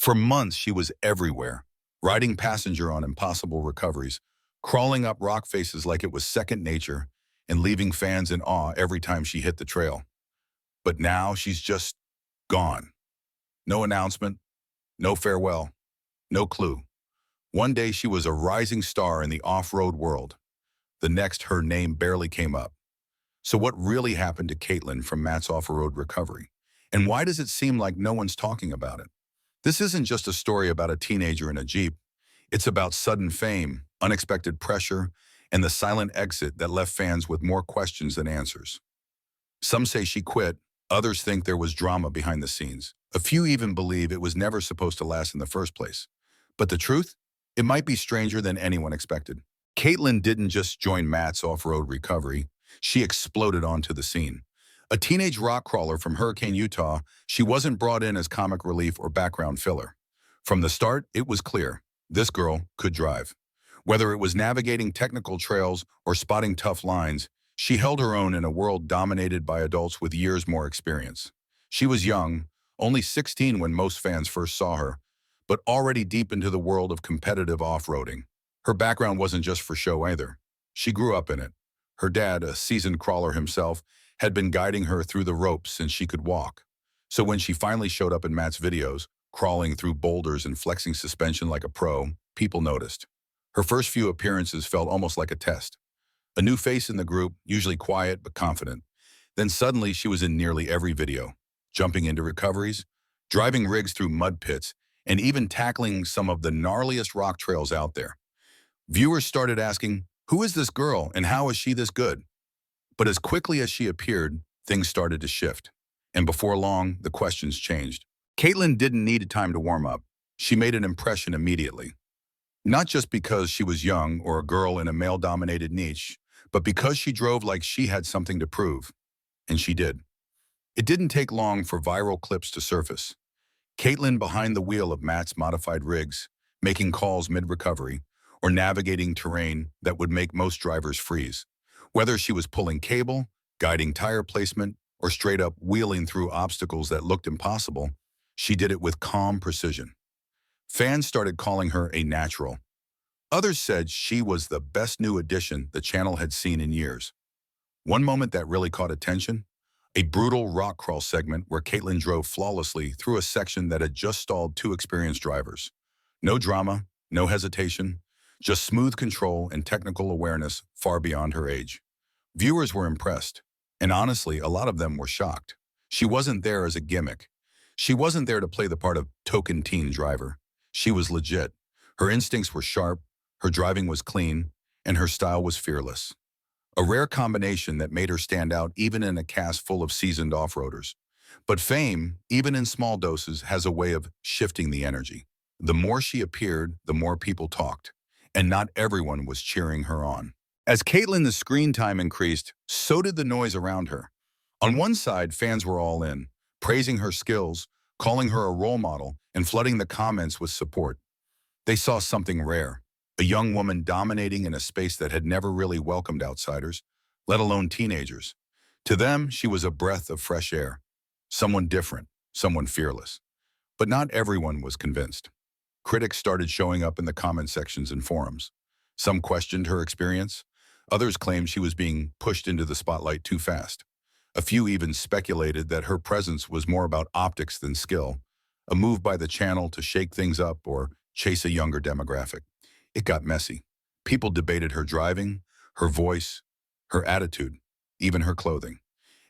For months, she was everywhere, riding passenger on impossible recoveries, crawling up rock faces like it was second nature, and leaving fans in awe every time she hit the trail. But now she's just gone. No announcement, no farewell, no clue. One day she was a rising star in the off-road world. The next, her name barely came up. So what really happened to Katelynn from Matt's off-road recovery? And why does it seem like no one's talking about it? This isn't just a story about a teenager in a Jeep. It's about sudden fame, unexpected pressure, and the silent exit that left fans with more questions than answers. Some say she quit, others think there was drama behind the scenes. A few even believe it was never supposed to last in the first place. But the truth? It might be stranger than anyone expected. Katelynn didn't just join Matt's off-road recovery, she exploded onto the scene. A teenage rock crawler from Hurricane, Utah, she wasn't brought in as comic relief or background filler. From the start, it was clear, this girl could drive. Whether it was navigating technical trails or spotting tough lines, she held her own in a world dominated by adults with years more experience. She was young, only 16 when most fans first saw her, but already deep into the world of competitive off-roading. Her background wasn't just for show either. She grew up in it. Her dad, a seasoned crawler himself, had been guiding her through the ropes since she could walk. So when she finally showed up in Matt's videos, crawling through boulders and flexing suspension like a pro, people noticed. Her first few appearances felt almost like a test. A new face in the group, usually quiet but confident. Then suddenly she was in nearly every video, jumping into recoveries, driving rigs through mud pits, and even tackling some of the gnarliest rock trails out there. Viewers started asking, who is this girl and how is she this good? But as quickly as she appeared, things started to shift. And before long, the questions changed. Katelynn didn't need time to warm up. She made an impression immediately. Not just because she was young or a girl in a male-dominated niche, but because she drove like she had something to prove. And she did. It didn't take long for viral clips to surface. Katelynn behind the wheel of Matt's modified rigs, making calls mid-recovery, or navigating terrain that would make most drivers freeze. Whether she was pulling cable, guiding tire placement, or straight up wheeling through obstacles that looked impossible, she did it with calm precision. Fans started calling her a natural. Others said she was the best new addition the channel had seen in years. One moment that really caught attention, a brutal rock crawl segment where Katelynn drove flawlessly through a section that had just stalled two experienced drivers. No drama, no hesitation, just smooth control and technical awareness far beyond her age. Viewers were impressed, and honestly, a lot of them were shocked. She wasn't there as a gimmick. She wasn't there to play the part of token teen driver. She was legit. Her instincts were sharp, her driving was clean, and her style was fearless. A rare combination that made her stand out even in a cast full of seasoned off-roaders. But fame, even in small doses, has a way of shifting the energy. The more she appeared, the more people talked, and not everyone was cheering her on. As Katelyn's screen time increased, so did the noise around her. On one side, fans were all in, praising her skills, calling her a role model, and flooding the comments with support. They saw something rare, a young woman dominating in a space that had never really welcomed outsiders, let alone teenagers. To them, she was a breath of fresh air, someone different, someone fearless. But not everyone was convinced. Critics started showing up in the comment sections and forums. Some questioned her experience. Others claimed she was being pushed into the spotlight too fast. A few even speculated that her presence was more about optics than skill, a move by the channel to shake things up or chase a younger demographic. It got messy. People debated her driving, her voice, her attitude, even her clothing.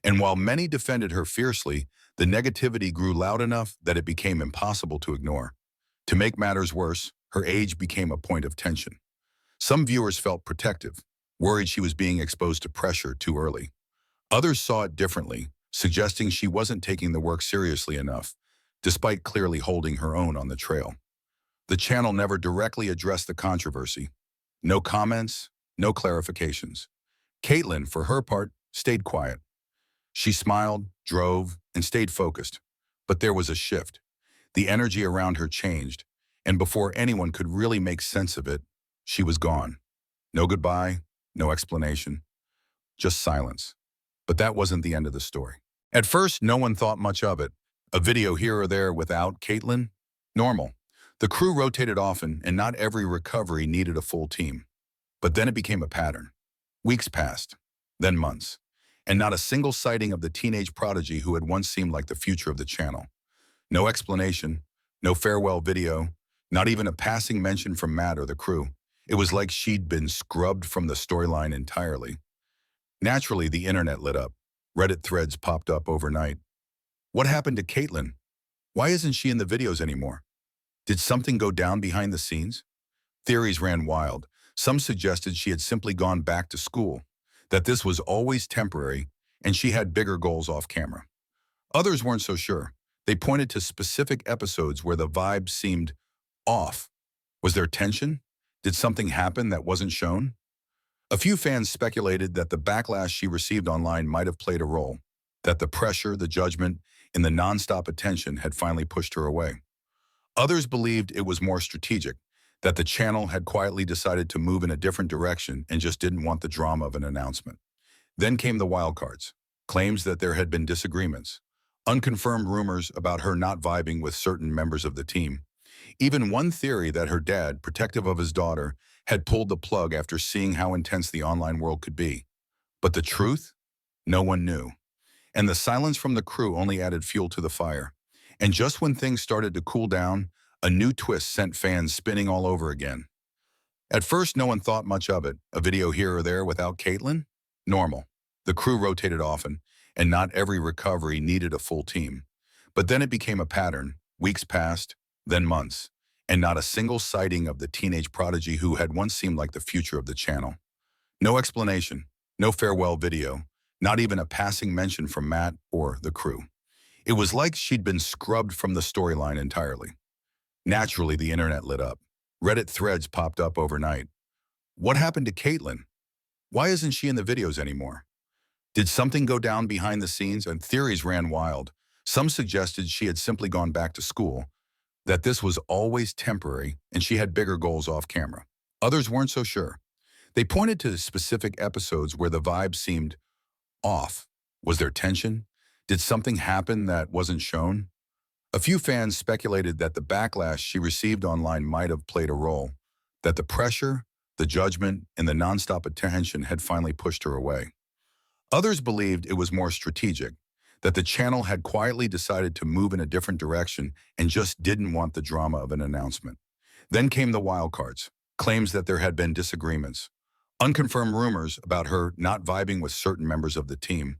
And while many defended her fiercely, the negativity grew loud enough that it became impossible to ignore. To make matters worse, her age became a point of tension. Some viewers felt protective, worried she was being exposed to pressure too early. Others saw it differently, suggesting she wasn't taking the work seriously enough, despite clearly holding her own on the trail. The channel never directly addressed the controversy. No comments, no clarifications. Katelynn, for her part, stayed quiet. She smiled, drove, and stayed focused. But there was a shift. The energy around her changed, and before anyone could really make sense of it, she was gone. No goodbye, no explanation, just silence. But that wasn't the end of the story. At first, no one thought much of it. A video here or there without Katelynn? Normal. The crew rotated often, and not every recovery needed a full team. But then it became a pattern. Weeks passed, then months, and not a single sighting of the teenage prodigy who had once seemed like the future of the channel. No explanation, no farewell video, not even a passing mention from Matt or the crew. It was like she'd been scrubbed from the storyline entirely. Naturally, the internet lit up. Reddit threads popped up overnight. What happened to Katelynn? Why isn't she in the videos anymore? Did something go down behind the scenes? Theories ran wild. Some suggested she had simply gone back to school, that this was always temporary, and she had bigger goals off camera. Others weren't so sure. They pointed to specific episodes where the vibe seemed off. Was there tension? Did something happen that wasn't shown? A few fans speculated that the backlash she received online might have played a role, that the pressure, the judgment, and the nonstop attention had finally pushed her away. Others believed it was more strategic, that the channel had quietly decided to move in a different direction and just didn't want the drama of an announcement. Then came the wildcards, claims that there had been disagreements, unconfirmed rumors about her not vibing with certain members of the team, even one theory that her dad, protective of his daughter, had pulled the plug after seeing how intense the online world could be. But the truth? No one knew. And the silence from the crew only added fuel to the fire. And just when things started to cool down, a new twist sent fans spinning all over again. At first, no one thought much of it. A video here or there without Katelynn? Normal. The crew rotated often, and not every recovery needed a full team. But then it became a pattern. Weeks passed, then months, and not a single sighting of the teenage prodigy who had once seemed like the future of the channel. No explanation, no farewell video, not even a passing mention from Matt or the crew. It was like she'd been scrubbed from the storyline entirely. Naturally, the internet lit up. Reddit threads popped up overnight. What happened to Katelynn? Why isn't she in the videos anymore? Did something go down behind the scenes? And theories ran wild. Some suggested she had simply gone back to school, that this was always temporary and she had bigger goals off camera. Others weren't so sure. They pointed to specific episodes where the vibe seemed off. Was there tension? Did something happen that wasn't shown? A few fans speculated that the backlash she received online might have played a role, that the pressure, the judgment, and the nonstop attention had finally pushed her away. Others believed it was more strategic, that the channel had quietly decided to move in a different direction and just didn't want the drama of an announcement. Then came the wildcards, claims that there had been disagreements, unconfirmed rumors about her not vibing with certain members of the team,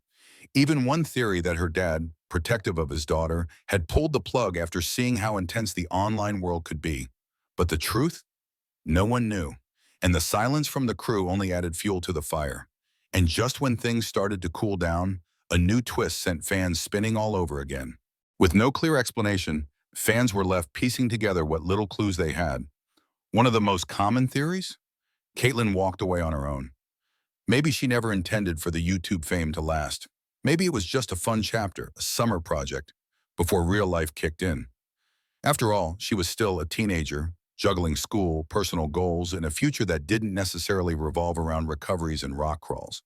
even one theory that her dad, protective of his daughter, had pulled the plug after seeing how intense the online world could be. But the truth? No one knew, and the silence from the crew only added fuel to the fire. And just when things started to cool down, a new twist sent fans spinning all over again. With no clear explanation, fans were left piecing together what little clues they had. One of the most common theories? Katelynn walked away on her own. Maybe she never intended for the YouTube fame to last. Maybe it was just a fun chapter, a summer project, before real life kicked in. After all, she was still a teenager, juggling school, personal goals, and a future that didn't necessarily revolve around recoveries and rock crawls.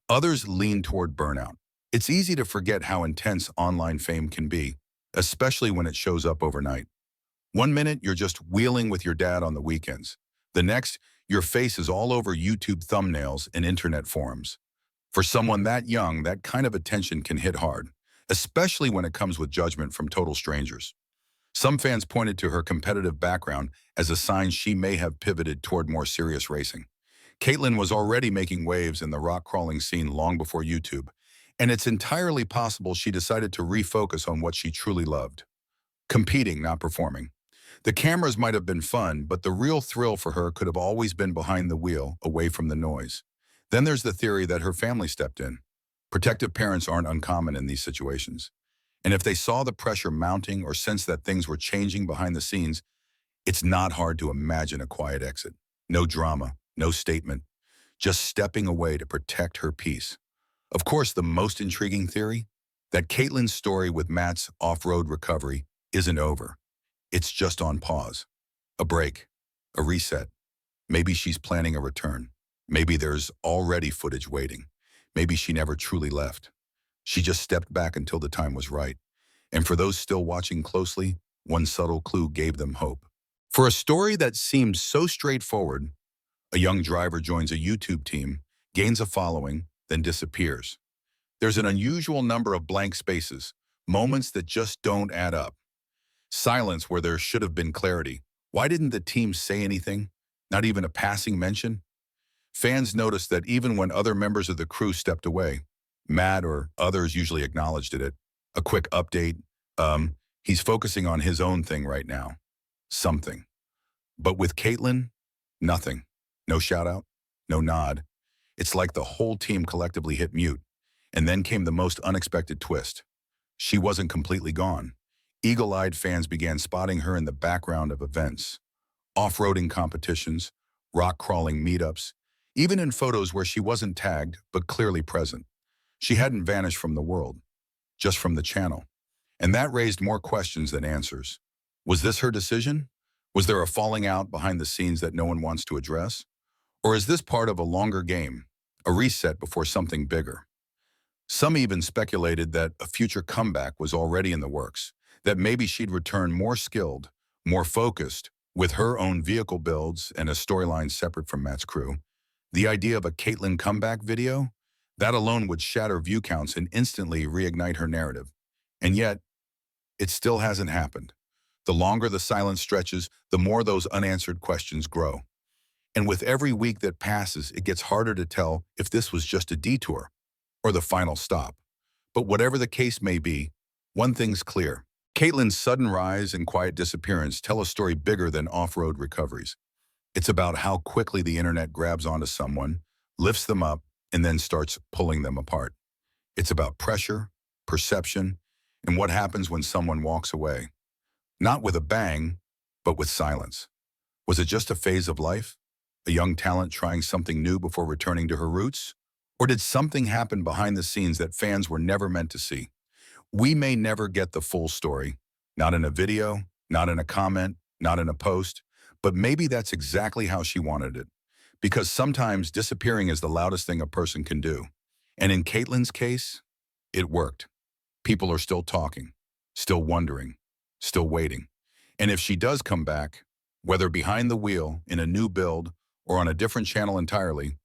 Others leaned toward burnout. It's easy to forget how intense online fame can be, especially when it shows up overnight. One minute, you're just wheeling with your dad on the weekends. The next, your face is all over YouTube thumbnails and internet forums. For someone that young, that kind of attention can hit hard, especially when it comes with judgment from total strangers. Some fans pointed to her competitive background as a sign she may have pivoted toward more serious racing. Katelynn was already making waves in the rock crawling scene long before YouTube, and it's entirely possible she decided to refocus on what she truly loved. Competing, not performing. The cameras might have been fun, but the real thrill for her could have always been behind the wheel, away from the noise. Then there's the theory that her family stepped in. Protective parents aren't uncommon in these situations. And if they saw the pressure mounting or sensed that things were changing behind the scenes, it's not hard to imagine a quiet exit. No drama, no statement, just stepping away to protect her peace. Of course, the most intriguing theory? That Katelynn's story with Matt's off-road recovery isn't over. It's just on pause. A break, a reset. Maybe she's planning a return. Maybe there's already footage waiting. Maybe she never truly left. She just stepped back until the time was right. And for those still watching closely, one subtle clue gave them hope. For a story that seemed so straightforward, a young driver joins a YouTube team, gains a following, then disappears. There's an unusual number of blank spaces, moments that just don't add up. Silence where there should have been clarity. Why didn't the team say anything? Not even a passing mention? Fans noticed that even when other members of the crew stepped away, Matt or others usually acknowledged it. A quick update. He's focusing on his own thing right now. Something. But with Katelynn, nothing. No shout out, no nod. It's like the whole team collectively hit mute. And then came the most unexpected twist. She wasn't completely gone. Eagle-eyed fans began spotting her in the background of events. Off-roading competitions, rock-crawling meetups, even in photos where she wasn't tagged but clearly present. She hadn't vanished from the world, just from the channel. And that raised more questions than answers. Was this her decision? Was there a falling out behind the scenes that no one wants to address? Or is this part of a longer game, a reset before something bigger? Some even speculated that a future comeback was already in the works, that maybe she'd return more skilled, more focused, with her own vehicle builds and a storyline separate from Matt's crew. The idea of a Katelynn comeback video? That alone would shatter view counts and instantly reignite her narrative. And yet, it still hasn't happened. The longer the silence stretches, the more those unanswered questions grow. And with every week that passes, it gets harder to tell if this was just a detour or the final stop. But whatever the case may be, one thing's clear. Katelynn's sudden rise and quiet disappearance tell a story bigger than off-road recoveries. It's about how quickly the internet grabs onto someone, lifts them up, and then starts pulling them apart. It's about pressure, perception, and what happens when someone walks away. Not with a bang, but with silence. Was it just a phase of life? A young talent trying something new before returning to her roots? Or did something happen behind the scenes that fans were never meant to see? We may never get the full story, not in a video, not in a comment, not in a post, but maybe that's exactly how she wanted it. Because sometimes disappearing is the loudest thing a person can do. And in Katelynn's case, it worked. People are still talking, still wondering, still waiting. And if she does come back, whether behind the wheel, in a new build, or on a different channel entirely,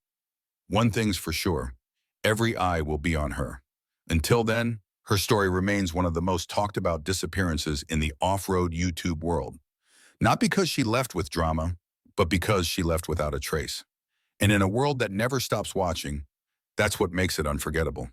one thing's for sure, every eye will be on her. Until then, her story remains one of the most talked about disappearances in the off-road YouTube world. Not because she left with drama, but because she left without a trace. And in a world that never stops watching, that's what makes it unforgettable.